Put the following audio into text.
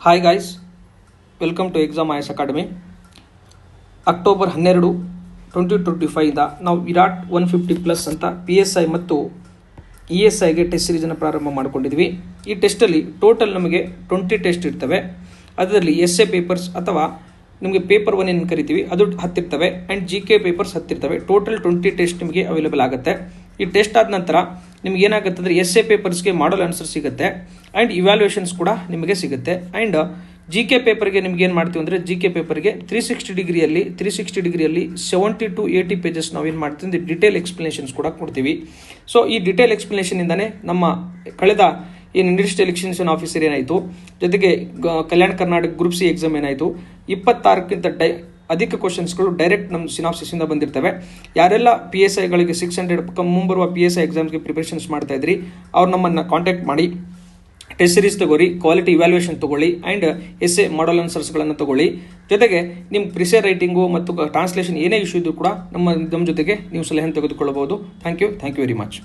Hi guys, welcome to exam IAS academy. October 12, 2025 ನಾವು ವಿರಾಟ್ 150+ ಅಂತ PSI ಮತ್ತು ESIಗೆ ಟೆಸ್ಟ್ ಸೀರೀಸನ್ನು ಪ್ರಾರಂಭ ಮಾಡಿಕೊಂಡಿದ್ವಿ. ಈ ಟೆಸ್ಟಲ್ಲಿ ಟೋಟಲ್ ನಮಗೆ 20 ಟೆಸ್ಟ್ ಇರ್ತವೆ. ಅದರಲ್ಲಿ ಎಸ್ಎ ಪೇಪರ್ಸ್ ಅಥವಾ ನಿಮಗೆ ಪೇಪರ್ 1 ಏನು ಕರಿತೀವಿ ಅದು 10 ಇರ್ತವೆ ಆ್ಯಂಡ್ GK ಪೇಪರ್ಸ್ 10 ಇರ್ತವೆ. ಟೋಟಲ್ 20 ಟೆಸ್ಟ್ ನಿಮಗೆ ಅವೈಲೇಬಲ್ ಆಗುತ್ತೆ. ಈ ಟೆಸ್ಟ್ ಆದ ನಂತರ ನಿಮ್ಗೆ ಏನಾಗುತ್ತೆ ಅಂದರೆ ಎಸ್ಎ ಪೇಪರ್ಸ್ಗೆ ಮಾಡಲ್ ಆನ್ಸರ್ ಸಿಗುತ್ತೆ ಆ್ಯಂಡ್ ಇವ್ಯಾಲ್ಯೂಯೇಷನ್ಸ್ ಕೂಡ ನಿಮಗೆ ಸಿಗುತ್ತೆ. ಆ್ಯಂಡ್ GK ಪೇಪರ್ಗೆ ನಿಮ್ಗೆ ಏನು ಮಾಡ್ತೀವಿ ಅಂದರೆ GK ಪೇಪರ್ಗೆ 360 ಡಿಗ್ರಿಯಲ್ಲಿ 70 to 80 ಪೇಜಸ್ ನಾವು ಏನು ಮಾಡ್ತೀವಿ ಅಂದರೆ ಡಿಟೇಲ್ ಎಕ್ಸ್ಪ್ಲನೇಷನ್ಸ್ ಕೂಡ ಕೊಡ್ತೀವಿ. ಸೊ ಈ ಡಿಟೇಲ್ ಎಕ್ಸ್ಪ್ಲನೇಷನಿಂದನೇ ನಮ್ಮ ಕಳೆದ ಏನು ಇಂಡಸ್ಟ್ರಿಯಲ್ ಎಕ್ಸ್ಟೆನ್ಷನ್ ಆಫೀಸರ್ ಏನಾಯಿತು, ಜೊತೆಗೆ Kalyana Karnataka group C exam ಏನಾಯಿತು, 26ಕ್ಕಿಂತ ಅಧಿಕ ಕ್ವಶನ್ಸ್ಗಳು ಡೈರೆಕ್ಟ್ ನಮ್ಮ ಸಿನಾಪ್ಸಿಸಿಂದ ಬಂದಿರ್ತವೆ. ಯಾರೆಲ್ಲ PSIಗಳಿಗೆ 600 ಮುಂಬರುವ PSI ಎಕ್ಸಾಮ್ಸ್ಗೆ ಪ್ರಿಪರೇಷನ್ಸ್ ಮಾಡ್ತಾ ಇದ್ರಿ ಅವ್ರು ನಮ್ಮನ್ನು ಕಾಂಟ್ಯಾಕ್ಟ್ ಮಾಡಿ ಟೆಸ್ಟ್ ಸೀರೀಸ್ ತಗೋರಿ, ಕ್ವಾಲಿಟಿ ಇವ್ಯಾಲ್ಯೂಯೇಷನ್ ತಗೊಳ್ಳಿ ಆ್ಯಂಡ್ ಎಸ್ಎ ಮಾಡಲ್ ಆನ್ಸರ್ಸ್ಗಳನ್ನು ತಗೊಳ್ಳಿ. ಜೊತೆಗೆ ನಿಮ್ಮ ಪ್ರಿಸೆ ರೈಟಿಂಗು ಮತ್ತು ಟ್ರಾನ್ಸ್ಲೇಷನ್ ಏನೇ ಇಶ್ಯೂ ಇದ್ರೂ ಕೂಡ ನಮ್ಮ ಜೊತೆಗೆ ನೀವು ಸಲಹೆ ತೆಗೆದುಕೊಳ್ಳಬಹುದು. Thank you very much.